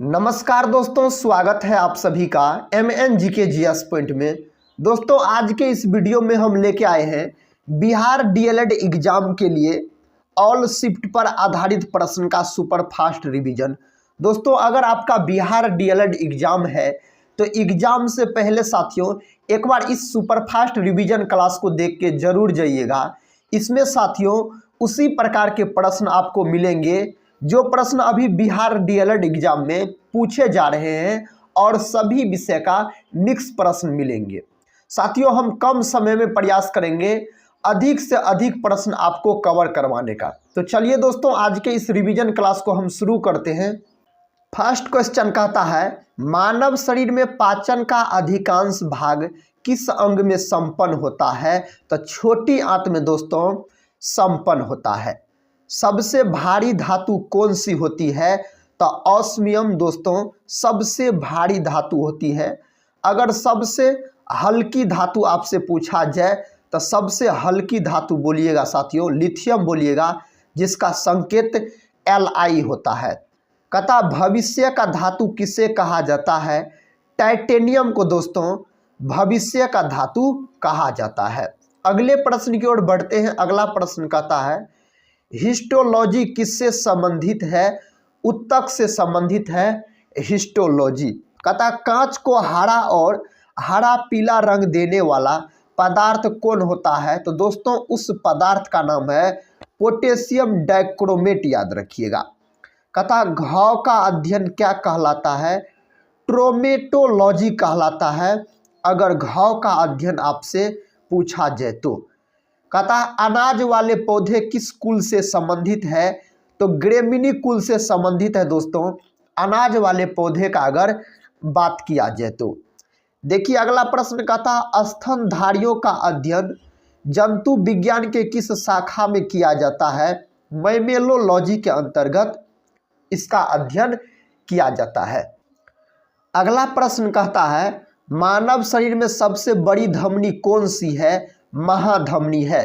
नमस्कार दोस्तों, स्वागत है आप सभी का MNGK GS पॉइंट में। दोस्तों आज के इस वीडियो में हम लेके आए हैं बिहार DLED एग्जाम के लिए ऑल शिफ्ट पर आधारित प्रश्न का सुपर फास्ट रिवीजन। दोस्तों अगर आपका बिहार DLED एग्जाम है तो एग्जाम से पहले साथियों एक बार इस सुपर फास्ट रिवीजन क्लास को देख के जरूर जाइएगा। इसमें साथियों उसी प्रकार के प्रश्न आपको मिलेंगे जो प्रश्न अभी बिहार DLED एग्जाम में पूछे जा रहे हैं और सभी विषय का मिक्स प्रश्न मिलेंगे। साथियों हम कम समय में प्रयास करेंगे अधिक से अधिक प्रश्न आपको कवर करवाने का। तो चलिए दोस्तों आज के इस रिवीजन क्लास को हम शुरू करते हैं। फर्स्ट क्वेश्चन कहता है मानव शरीर में पाचन का अधिकांश भाग किस अंग में संपन्न होता है? तो छोटी आंत में दोस्तों संपन्न होता है। सबसे भारी धातु कौन सी होती है? तो ऑस्मियम दोस्तों सबसे भारी धातु होती है। अगर सबसे हल्की धातु आपसे पूछा जाए तो सबसे हल्की धातु बोलिएगा साथियों लिथियम बोलिएगा, जिसका संकेत Li होता है। कहता भविष्य का धातु किसे कहा जाता है? टाइटेनियम को दोस्तों भविष्य का धातु कहा जाता है। अगले प्रश्न की ओर बढ़ते हैं। अगला प्रश्न कहता है हिस्टोलॉजी किससे संबंधित है? उत्तक से संबंधित है हिस्टोलॉजी। कहता कांच को हरा और हरा पीला रंग देने वाला पदार्थ कौन होता है? तो दोस्तों उस पदार्थ का नाम है पोटेशियम डाइक्रोमेट, याद रखिएगा। कहता घाव का अध्ययन क्या कहलाता है? ट्रोमेटोलॉजी कहलाता है अगर घाव का अध्ययन आपसे पूछा जाए तो। कहता अनाज वाले पौधे किस कुल से संबंधित है? तो ग्रेमिनी कुल से संबंधित है दोस्तों अनाज वाले पौधे का अगर बात किया जाए तो। देखिए अगला प्रश्न कहता स्तनधारियों का अध्ययन जंतु विज्ञान के किस शाखा में किया जाता है? मैमेलोलॉजी के अंतर्गत इसका अध्ययन किया जाता है। अगला प्रश्न कहता है मानव शरीर में सबसे बड़ी धमनी कौन सी है? महाधमनी है।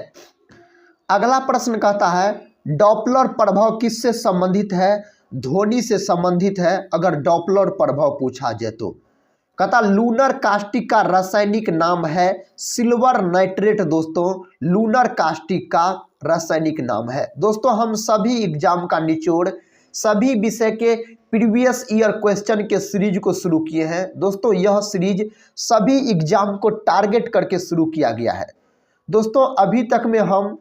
अगला प्रश्न कहता है डॉपलर प्रभाव किससे संबंधित है? ध्वनि से संबंधित है अगर डॉपलर प्रभाव पूछा जाए तो। कहता लूनर कास्टिक का रासायनिक नाम है सिल्वर नाइट्रेट। दोस्तों लूनर कास्टिक का रासायनिक नाम है। दोस्तों हम सभी एग्जाम का निचोड़ सभी विषय के प्रीवियस ईयर क्वेश्चन के सीरीज को शुरू किए हैं। दोस्तों यह सीरीज सभी एग्जाम को टारगेट करके शुरू किया गया है। दोस्तों अभी तक में हम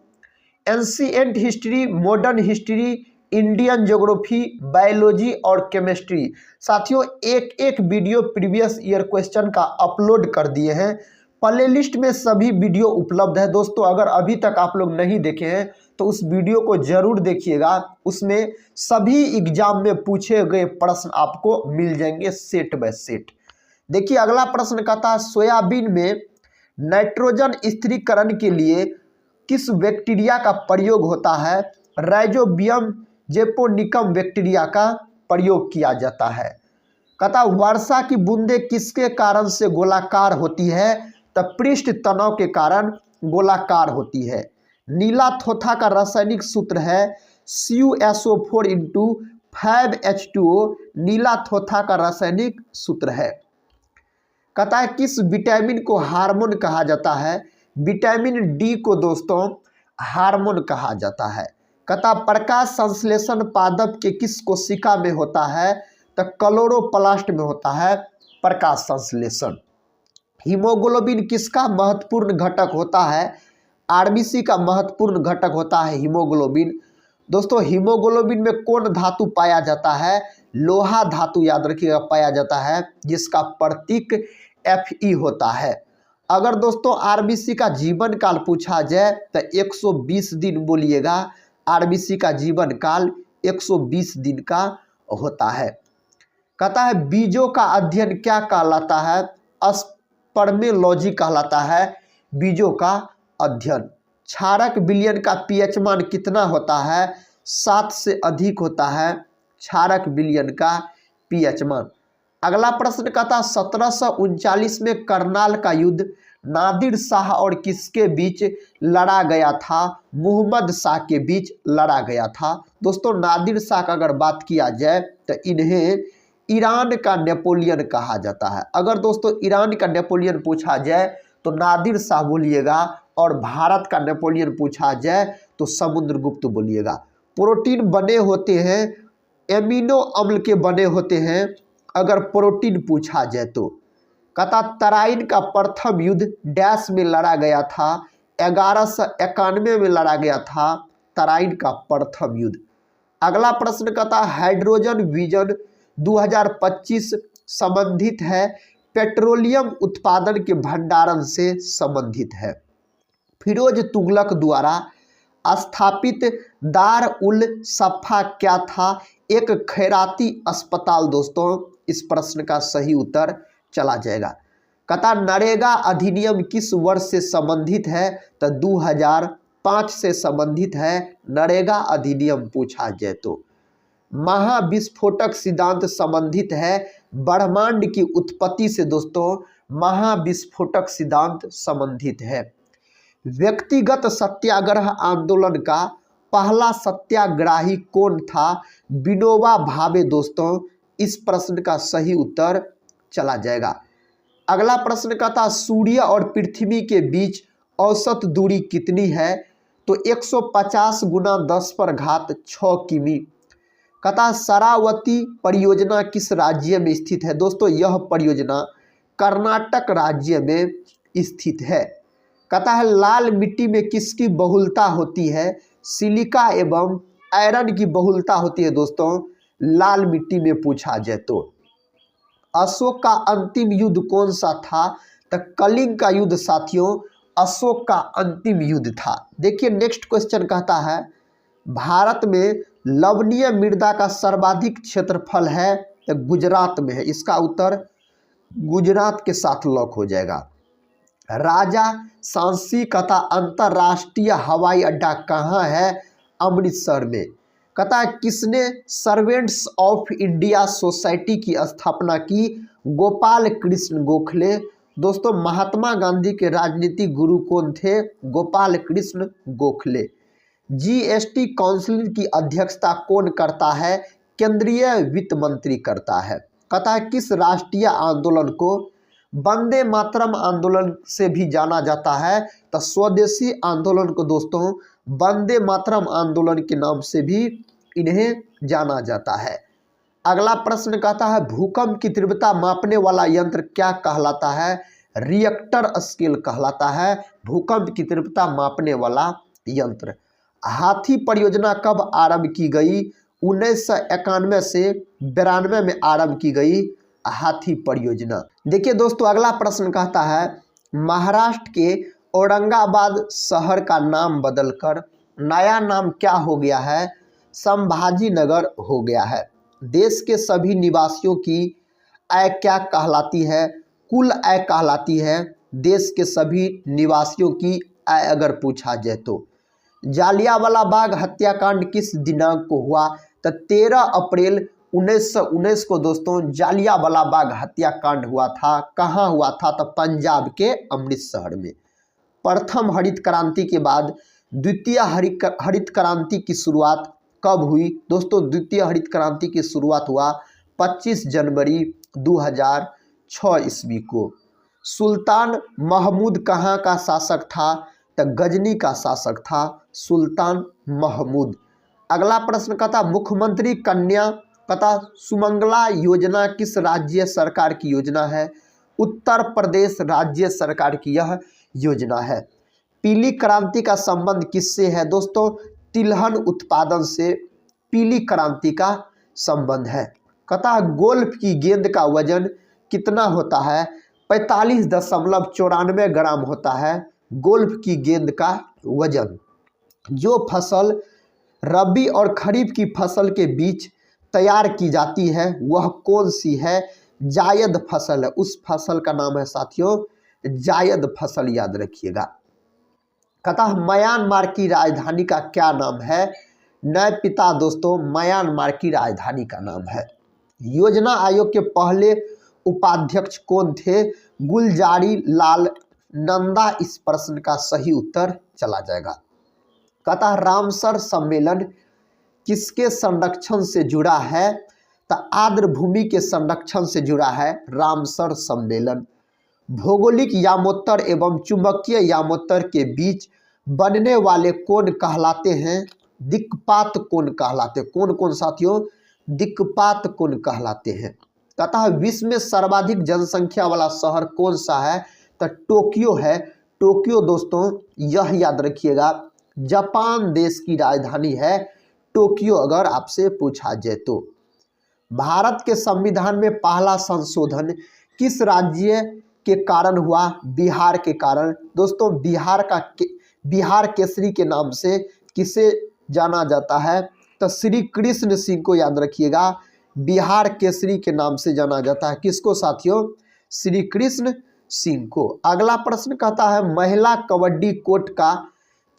ancient history, modern history, Indian geography, biology और केमिस्ट्री साथियों एक एक वीडियो प्रीवियस ईयर क्वेश्चन का अपलोड कर दिए हैं। प्ले लिस्ट में सभी वीडियो उपलब्ध है। दोस्तों अगर अभी तक आप लोग नहीं देखे हैं तो उस वीडियो को जरूर देखिएगा। उसमें सभी एग्जाम में पूछे गए प्रश्न आपको मिल जाएंगे सेट बाय सेट। देखिए अगला प्रश्न कहता है सोयाबीन में नाइट्रोजन स्थिरीकरण के लिए किस बैक्टीरिया का प्रयोग होता है? राइजोबियम जेपोनिकम बैक्टीरिया का प्रयोग किया जाता है। कहता वर्षा की बूंदें किसके कारण से गोलाकार होती है? तो पृष्ठ तनाव के कारण गोलाकार होती है। नीला थोथा का रासायनिक सूत्र है CuSO4 × 5H2O। नीला थोथा का रासायनिक सूत्र है। कहता है किस विटामिन को हार्मोन कहा जाता है? विटामिन D को दोस्तों हार्मोन कहा जाता है। कहता प्रकाश संश्लेषण पादप के किस कोशिका में होता है? तो क्लोरोप्लास्ट में होता है प्रकाश संश्लेषण। हीमोग्लोबिन किसका महत्वपूर्ण घटक होता है? RBC का महत्वपूर्ण घटक होता है हीमोग्लोबिन। दोस्तों हीमोग्लोबिन में कौन धातु पाया जाता है? लोहा धातु, याद रखिएगा, पाया जाता है जिसका प्रतीक Fe होता है। अगर दोस्तों RBC का जीवन काल पूछा जाए तो 120 दिन बोलिएगा। RBC का जीवन काल 120 दिन का होता है। कहता है बीजों का अध्ययन क्या कहलाता है? स्पर्मेलॉजी कहलाता है बीजों का अध्ययन। क्षारक विलयन का pH मान कितना होता है? 7 से अधिक होता है क्षारक विलयन का pH मान। अगला प्रश्न कहता 1739 में करनाल का युद्ध नादिर शाह और किसके बीच लड़ा गया था? मोहम्मद शाह के बीच लड़ा गया था। दोस्तों नादिर शाह का अगर बात किया जाए तो इन्हें ईरान का नेपोलियन कहा जाता है? अगर दोस्तों ईरान का नेपोलियन पूछा जाए तो नादिर शाह बोलिएगा, और भारत का नेपोलियन पूछा जाए तो समुद्रगुप्त बोलिएगा। प्रोटीन बने होते हैं, एमिनो अम्ल के बने होते हैं अगर प्रोटीन पूछा जाए तो। कहता तराइन का प्रथम युद्ध डैश में लड़ा गया था? 1191 में लड़ा गया था तराइन का प्रथम युद्ध। अगला प्रश्न कहता हाइड्रोजन विजन 2025 संबंधित है पेट्रोलियम उत्पादन के भंडारण से संबंधित है। फिरोज तुगलक द्वारा स्थापित दार उल सफ़ा क्या था? एक खैराती अस्पताल। दोस्तों इस प्रश्न का सही उत्तर चला जाएगा। कहता नरेगा अधिनियम किस वर्ष से संबंधित है? तो 2005 से संबंधित है नरेगा अधिनियम पूछा जाए तो। महाविस्फोटक सिद्धांत संबंधित है ब्रह्मांड की उत्पत्ति से। दोस्तों महाविस्फोटक सिद्धांत संबंधित है। व्यक्तिगत सत्याग्रह आंदोलन का पहला सत्याग्रही कौन था? विनोबा भावे। दोस्तों इस प्रश्न का सही उत्तर चला जाएगा। अगला प्रश्न का था सूर्य और पृथ्वी के बीच औसत दूरी कितनी है? तो 150 गुना 10⁻6 किमी। कहता शरावती परियोजना किस राज्य में स्थित है? दोस्तों यह परियोजना कर्नाटक राज्य में स्थित है। कहता है लाल मिट्टी में किसकी बहुलता होती है? सिलिका एवं आयरन की बहुलता होती है दोस्तों लाल मिट्टी में पूछा जाए तो। अशोक का अंतिम युद्ध कौन सा था? तो कलिंग का युद्ध साथियों अशोक का अंतिम युद्ध था। देखिए नेक्स्ट क्वेश्चन कहता है भारत में लवणीय मृदा का सर्वाधिक क्षेत्रफल है? तो गुजरात में है। इसका उत्तर गुजरात के साथ लॉक हो जाएगा। राजा सांसी कहता अंतर्राष्ट्रीय हवाई अड्डा कहाँ है? अमृतसर में। कहता है किसने सर्वेंट्स ऑफ इंडिया सोसाइटी की स्थापना की? गोपाल कृष्ण गोखले। दोस्तों महात्मा गांधी के राजनीतिक गुरु कौन थे? गोपाल कृष्ण गोखले। जीएसटी काउंसिल की अध्यक्षता कौन करता है? केंद्रीय वित्त मंत्री करता है। कहता है किस राष्ट्रीय आंदोलन को वंदे मातरम आंदोलन से भी जाना जाता है? तो स्वदेशी आंदोलन को दोस्तों वंदे मातरम आंदोलन के नाम से भी इन्हें जाना जाता है। अगला प्रश्न कहता है भूकंप की तीव्रता मापने वाला यंत्र क्या कहलाता है? रिएक्टर स्केल कहलाता है भूकंप की तीव्रता मापने वाला यंत्र। हाथी परियोजना कब आरंभ की गई? 1991 से 92 में आरंभ की गई हाथी परियोजना। देखिए दोस्तों अगला प्रश्न कहता है महाराष्ट्र के औरंगाबाद शहर का नाम बदलकर नया नाम क्या हो गया है? संभाजी नगर हो गया है। देश के सभी निवासियों की आय क्या कहलाती है? कुल आय कहलाती है देश के सभी निवासियों की आय अगर पूछा जाए तो। जालियांवाला बाग हत्याकांड किस दिनांक को हुआ? तो 13 अप्रैल 1919 को दोस्तों जालियांवाला बाग हत्याकांड हुआ था। कहाँ हुआ था? तो पंजाब के अमृतसर में। प्रथम हरित क्रांति के बाद द्वितीय हरित क्रांति की शुरुआत कब हुई? दोस्तों द्वितीय हरित क्रांति की शुरुआत हुआ 25 जनवरी 2006 ईस्वी को। सुल्तान महमूद कहाँ का शासक था? तो गजनी का शासक था सुल्तान महमूद। अगला प्रश्न कहता मुख्यमंत्री कन्या कहता सुमंगला योजना किस राज्य सरकार की योजना है? उत्तर प्रदेश राज्य सरकार की यह योजना है। पीली क्रांति का संबंध किससे है? दोस्तों तिलहन उत्पादन से पीली क्रांति का संबंध है। कहता गोल्फ की गेंद का वजन कितना होता है? 45.94 ग्राम होता है गोल्फ की गेंद का वजन। जो फसल रबी और खरीफ की फसल के बीच तैयार की जाती है वह कौन सी है? जायद फसल है। उस फसल का नाम है साथियों जायद फसल, याद रखिएगा। कहता म्यांमार की राजधानी का क्या नाम है? नयपिता दोस्तों म्यांमार की राजधानी का नाम है। योजना आयोग के पहले उपाध्यक्ष कौन थे? गुलजारी लाल नंदा। इस प्रश्न का सही उत्तर चला जाएगा। कहता रामसर सम्मेलन किसके संरक्षण से जुड़ा है? तो आर्द्र भूमि के संरक्षण से जुड़ा है रामसर सम्मेलन। भौगोलिक यामोत्तर एवं चुंबकीय यामोत्तर के बीच बनने वाले कोण कहलाते हैं दिक्पात कोण कहलाते हैं। कौन कौन साथियों? दिक्पात कोण कहलाते हैं। तथा विश्व में सर्वाधिक जनसंख्या वाला शहर कौन सा है? तो टोक्यो है। टोक्यो दोस्तों यह याद रखिएगा जापान देश की राजधानी है टोक्यो, अगर आपसे पूछा जाए तो। भारत के संविधान में पहला संशोधन किस राज्य के कारण हुआ? बिहार के कारण। दोस्तों बिहार केसरी के नाम से किसे जाना जाता है? तो श्री कृष्ण सिंह को याद रखिएगा, बिहार केसरी के नाम से जाना जाता है। किसको साथियों? श्री कृष्ण सिंह को। अगला प्रश्न कहता है महिला कबड्डी कोर्ट का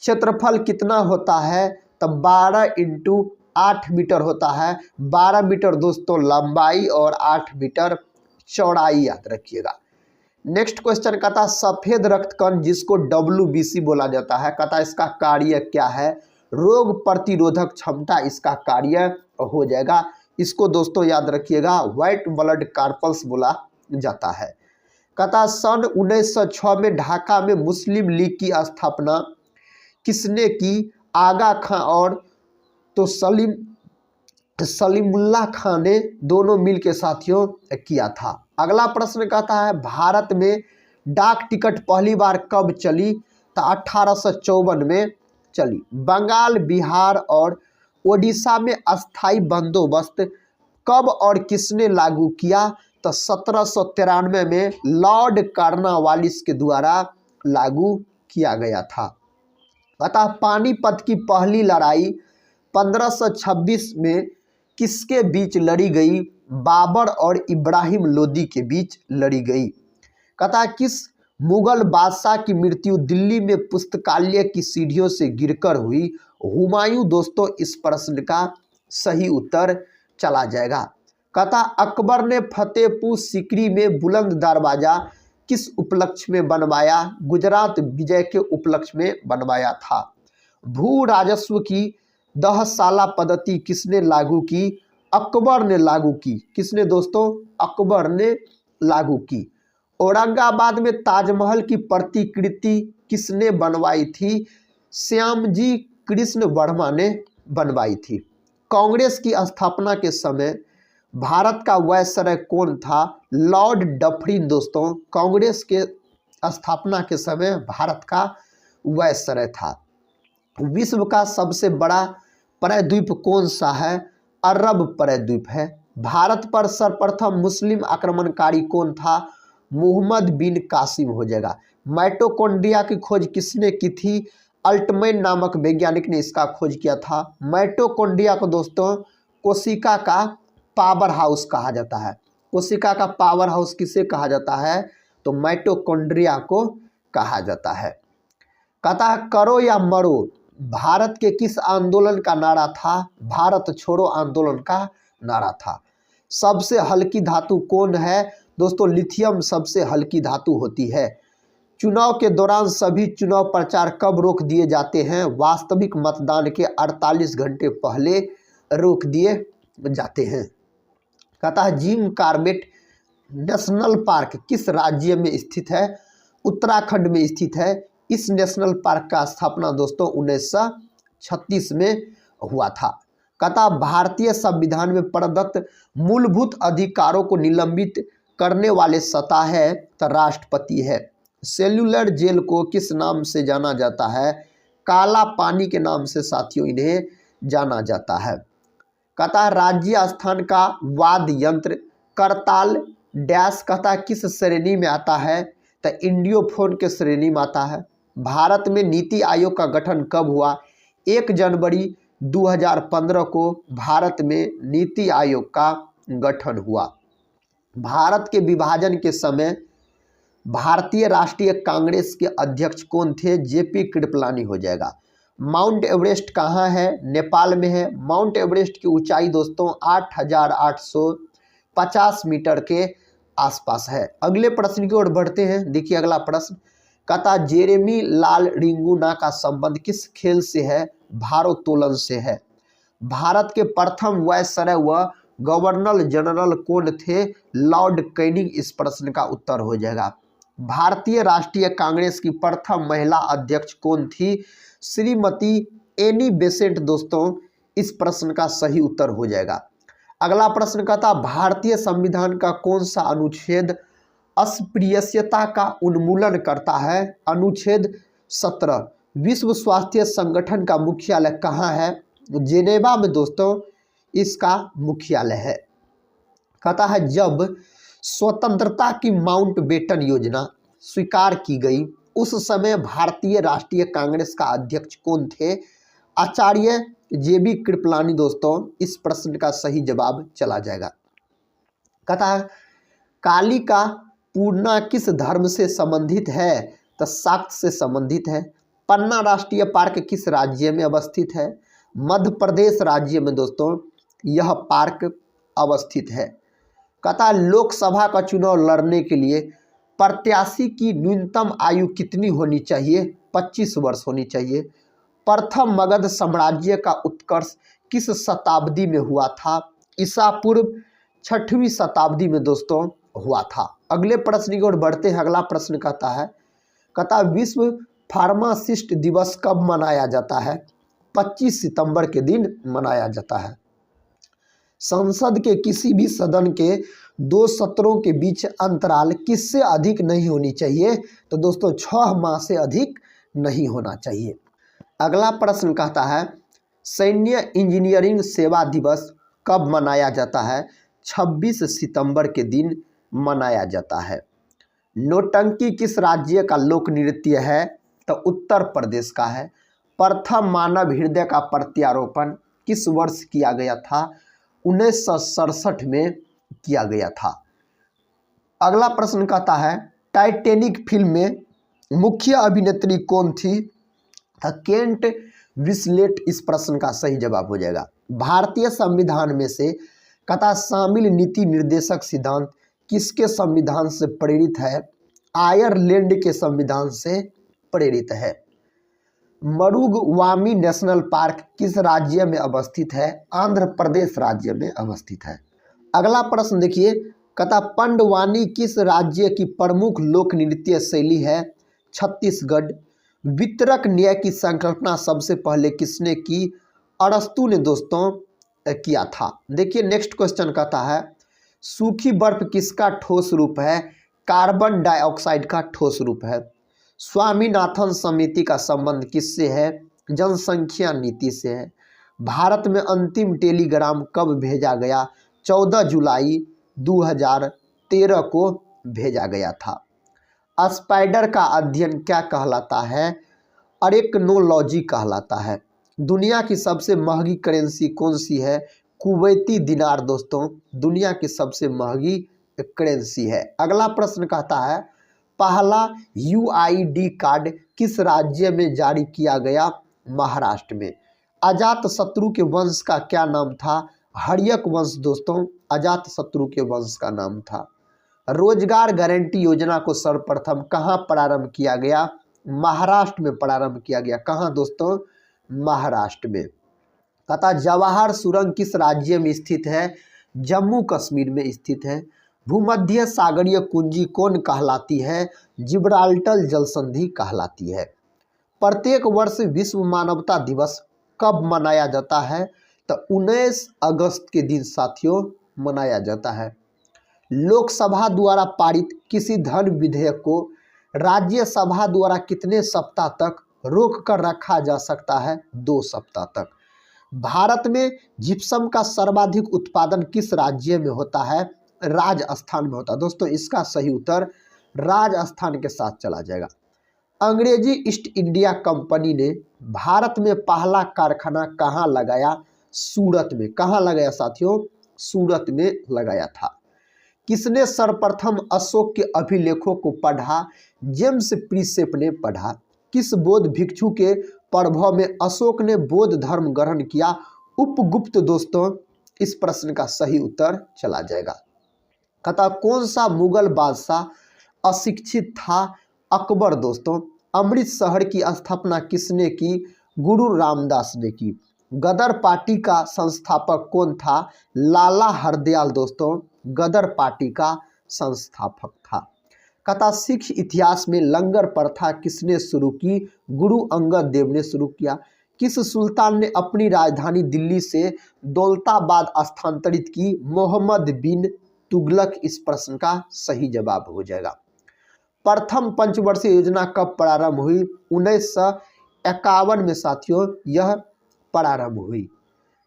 क्षेत्रफल कितना होता है? तो 12 × 8 मीटर होता है। 12 मीटर दोस्तों लंबाई और 8 मीटर चौड़ाई याद रखिएगा। नेक्स्ट क्वेश्चन कहता सफेद रक्त कण जिसको WBC बोला जाता है, कहता इसका कार्य क्या है? रोग प्रतिरोधक क्षमता इसका कार्य हो जाएगा। इसको दोस्तों याद रखिएगा व्हाइट ब्लड कार्पल्स बोला जाता है। कहता सन 1906 में ढाका में मुस्लिम लीग की स्थापना किसने की? आगा खां और तो सलीमुल्लाह खां ने दोनों मिल के साथियों किया था। अगला प्रश्न कहता है भारत में डाक टिकट पहली बार कब चली? तो 1854 में चली। बंगाल, बिहार और ओडिशा में अस्थाई बंदोबस्त कब और किसने लागू किया? तो 1793 में लॉर्ड कार्नवालिस के द्वारा लागू किया गया था। अतः पानीपत की पहली लड़ाई 1526 में किसके बीच लड़ी गई? बाबर और इब्राहिम लोदी के बीच लड़ी गई। कहता किस मुगल बादशाह की मृत्यु दिल्ली में पुस्तकालय की सीढ़ियों से गिरकर हुई? हुमायूं दोस्तों इस प्रश्न का सही उत्तर चला जाएगा। कहता अकबर ने फतेहपुर सीकरी में बुलंद दरवाजा किस उपलक्ष्य में बनवाया? गुजरात विजय के उपलक्ष्य में बनवाया था। भू राजस्व की 10 साला पद्धति किसने लागू की? अकबर ने लागू की। किसने दोस्तों? अकबर ने लागू की। औरंगाबाद में ताजमहल की प्रतिकृति किसने बनवाई थी? श्यामजी कृष्ण वर्मा ने बनवाई थी। कांग्रेस की स्थापना के समय भारत का वायसराय कौन था? लॉर्ड डफरिन दोस्तों कांग्रेस के स्थापना के समय भारत का वायसराय था। विश्व का सबसे बड़ा प्रायद्वीप कौन सा है? अरब प्रायद्वीप है। भारत पर सर्वप्रथम मुस्लिम आक्रमणकारी कौन था? मोहम्मद बिन कासिम हो जाएगा। माइटोकॉन्ड्रिया की खोज किसने की थी? अल्टमैन नामक वैज्ञानिक ने इसका खोज किया था। माइटोकॉन्ड्रिया को दोस्तों कोशिका का पावर हाउस कहा जाता है। कोशिका का पावर हाउस किसे कहा जाता है? तो माइटोकॉन्ड्रिया को कहा जाता है। कहता है करो या मरो भारत के किस आंदोलन का नारा था? भारत छोड़ो आंदोलन का नारा था। सबसे हल्की धातु कौन है? दोस्तों लिथियम सबसे हल्की धातु होती है। चुनाव के दौरान सभी चुनाव प्रचार कब रोक दिए जाते हैं? वास्तविक मतदान के 48 घंटे पहले रोक दिए जाते हैं। कहता है जिम कॉर्बेट नेशनल पार्क किस राज्य में स्थित है? उत्तराखंड में स्थित है। इस नेशनल पार्क का स्थापना दोस्तों 1936 में हुआ था। कहता भारतीय संविधान में प्रदत्त मूलभूत अधिकारों को निलंबित करने वाले सत्ता है तो राष्ट्रपति है। सेल्युलर जेल को किस नाम से जाना जाता है? काला पानी के नाम से साथियों इन्हें जाना जाता है। कहता राज्य स्थान का वाद्य यंत्र करताल डैश कहता किस श्रेणी में आता है? तो इंडियोफोन के श्रेणी में आता है। भारत में नीति आयोग का गठन कब हुआ? 1 जनवरी 2015 को भारत में नीति आयोग का गठन हुआ। भारत के विभाजन के समय भारतीय राष्ट्रीय कांग्रेस के अध्यक्ष कौन थे? JP कृपलानी हो जाएगा। माउंट एवरेस्ट कहाँ है? नेपाल में है। माउंट एवरेस्ट की ऊंचाई दोस्तों 8,850 मीटर के आसपास है। अगले प्रश्न की ओर बढ़ते हैं। देखिए अगला प्रश्न कहता जेरेमी लाल रिंगुना का संबंध किस खेल से है? भारोत्तोलन से है। भारत के प्रथम वायसराय व गवर्नर जनरल कौन थे? लॉर्ड कैनिंग इस प्रश्न का उत्तर हो जाएगा। भारतीय राष्ट्रीय कांग्रेस की प्रथम महिला अध्यक्ष कौन थी? श्रीमती एनी बेसेंट दोस्तों इस प्रश्न का सही उत्तर हो जाएगा। अगला प्रश्न कहता भारतीय संविधान का कौन सा अनुच्छेद अस्पृश्यता का उन्मूलन करता है? अनुच्छेद 17। विश्व स्वास्थ्य संगठन का मुख्यालय कहाँ है? जेनेवा में दोस्तों इसका मुख्यालय है। कहता है जब स्वतंत्रता की माउंटबेटन योजना स्वीकार की गई उस समय भारतीय राष्ट्रीय कांग्रेस का अध्यक्ष कौन थे? आचार्य जेबी कृपलानी दोस्तों इस प्रश्न का सही जवाब चला जाएगा। कहता है काली का पूर्णा किस धर्म से संबंधित है? तो शाक्त से संबंधित है। पन्ना राष्ट्रीय पार्क किस राज्य में अवस्थित है? मध्य प्रदेश राज्य में दोस्तों यह पार्क अवस्थित है। कहता लोकसभा का चुनाव लड़ने के लिए प्रत्याशी की न्यूनतम आयु कितनी होनी चाहिए? 25 वर्ष होनी चाहिए। प्रथम मगध साम्राज्य का उत्कर्ष किस शताब्दी में हुआ था? ईसा पूर्व 6वीं शताब्दी में दोस्तों हुआ था। अगले प्रश्न की ओर बढ़ते हैं। अगला प्रश्न कहता विश्व फार्मासिस्ट दिवस कब मनाया जाता है? 25 सितंबर के दिन मनाया जाता है। संसद के किसी भी सदन के 2 सत्रों के बीच अंतराल किससे अधिक नहीं होनी चाहिए? तो दोस्तों 6 माह से अधिक नहीं होना चाहिए। अगला प्रश्न कहता है सैन्य इंजीनियरिंग सेवा दिवस कब मनाया जाता है? 26 सितंबर के दिन मनाया जाता है। नौटंकी किस राज्य का लोक नृत्य है? तो उत्तर प्रदेश का है। प्रथम मानव हृदय का प्रत्यारोपण किस वर्ष किया गया था? 1967 में किया गया था। अगला प्रश्न कहता है टाइटैनिक फिल्म में मुख्य अभिनेत्री कौन थी? केंट विस्लेट इस प्रश्न का सही जवाब हो जाएगा। भारतीय संविधान में से कहता शामिल नीति निर्देशक सिद्धांत किसके संविधान से प्रेरित है? आयरलैंड के संविधान से प्रेरित है। मरुगवामी नेशनल पार्क किस राज्य में अवस्थित है? आंध्र प्रदेश राज्य में अवस्थित है। अगला प्रश्न देखिए कहता पंडवानी किस राज्य की प्रमुख लोक नृत्य शैली है? छत्तीसगढ़। वितरक न्याय की संकल्पना सबसे पहले किसने की? अरस्तु ने दोस्तों किया था। देखिए नेक्स्ट क्वेश्चन कहता है सूखी बर्फ किसका ठोस रूप है? कार्बन डाइऑक्साइड का ठोस रूप है। स्वामीनाथन समिति का संबंध किससे है? जनसंख्या नीति से है। भारत में अंतिम टेलीग्राम कब भेजा गया? 14 जुलाई 2013 को भेजा गया था। स्पाइडर का अध्ययन क्या कहलाता है? अरेक्नोलॉजी कहलाता है। दुनिया की सबसे महंगी करेंसी कौन सी है? कुवैती दिनार दोस्तों दुनिया की सबसे महंगी करेंसी है। अगला प्रश्न कहता है पहला UID कार्ड किस राज्य में जारी किया गया? महाराष्ट्र में। अजातशत्रु के वंश का क्या नाम था? हर्यक वंश दोस्तों अजातशत्रु के वंश का नाम था। रोजगार गारंटी योजना को सर्वप्रथम कहाँ प्रारंभ किया गया? महाराष्ट्र में प्रारंभ किया गया। कहाँ दोस्तों? महाराष्ट्र में। कहता जवाहर सुरंग किस राज्य में स्थित है? जम्मू कश्मीर में स्थित है। भूमध्य सागरीय कुंजी कौन कहलाती है? जिब्राल्टर जल संधि कहलाती है। प्रत्येक वर्ष विश्व मानवता दिवस कब मनाया जाता है? तो 19 अगस्त के दिन साथियों मनाया जाता है। लोकसभा द्वारा पारित किसी धन विधेयक को राज्यसभा द्वारा कितने सप्ताह तक रोक कर रखा जा सकता है? 2 सप्ताह तक। भारत में जिप्सम का सर्वाधिक उत्पादन किस राज्य में होता है? राजस्थान में होता है। दोस्तों इसका सही उत्तर राजस्थान के साथ चला जाएगा। अंग्रेजी ईस्ट इंडिया कंपनी ने भारत में पहला कारखाना कहाँ लगाया? सूरत में। कहाँ लगाया साथियों? सूरत में लगाया था। किसने सर्वप्रथम अशोक के अभिलेखों को पढ़ा? जेम्स प्रिसेप ने पढ़ा। किस बौद्ध भिक्षु के प्रभाव में अशोक ने बौद्ध धर्म ग्रहण किया? उपगुप्त दोस्तों इस प्रश्न का सही उत्तर चला जाएगा। कहता कौन सा मुगल बादशाह अशिक्षित था? अकबर दोस्तों। अमृत शहर की स्थापना किसने की? गुरु रामदास ने की। गदर पार्टी का संस्थापक कौन था? लाला हरदयाल दोस्तों गदर पार्टी का संस्थापक था। कथा सिख इतिहास में लंगर प्रथा किसने शुरू की? गुरु अंगद देव ने शुरू किया। किस सुल्तान ने अपनी राजधानी दिल्ली से दौलताबाद स्थानांतरित की? मोहम्मद बिन तुगलक इस प्रश्न का सही जवाब हो जाएगा। प्रथम पंचवर्षीय योजना कब प्रारंभ हुई? 1951 में साथियों यह प्रारंभ हुई।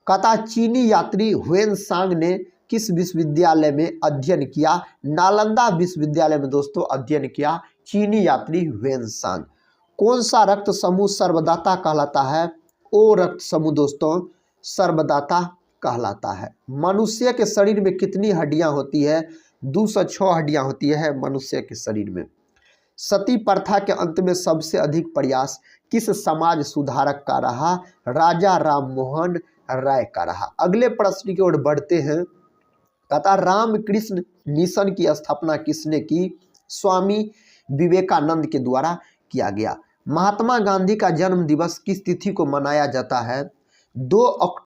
कथा चीनी यात्री ह्वेनसांग ने किस विश्वविद्यालय में अध्ययन किया? नालंदा विश्वविद्यालय में दोस्तों अध्ययन किया चीनी यात्री ह्वेनसांग। कौन सा रक्त समूह सर्वदाता कहलाता है? ओ रक्त समूह दोस्तों सर्वदाता कहलाता है। मनुष्य के शरीर में कितनी हड्डियां होती है? 206 हड्डियां होती है मनुष्य के शरीर में। सती प्रथा के अंत में सबसे अधिक प्रयास किस समाज सुधारक का रहा? राजा राममोहन राय का रहा। अगले प्रश्न की ओर बढ़ते हैं। कहता रामकृष्ण मिशन की स्थापना किसने की? स्वामी विवेकानंद के द्वारा किया गया। महात्मा गांधी का जन्म दिवस किस तिथि को मनाया जाता है? 2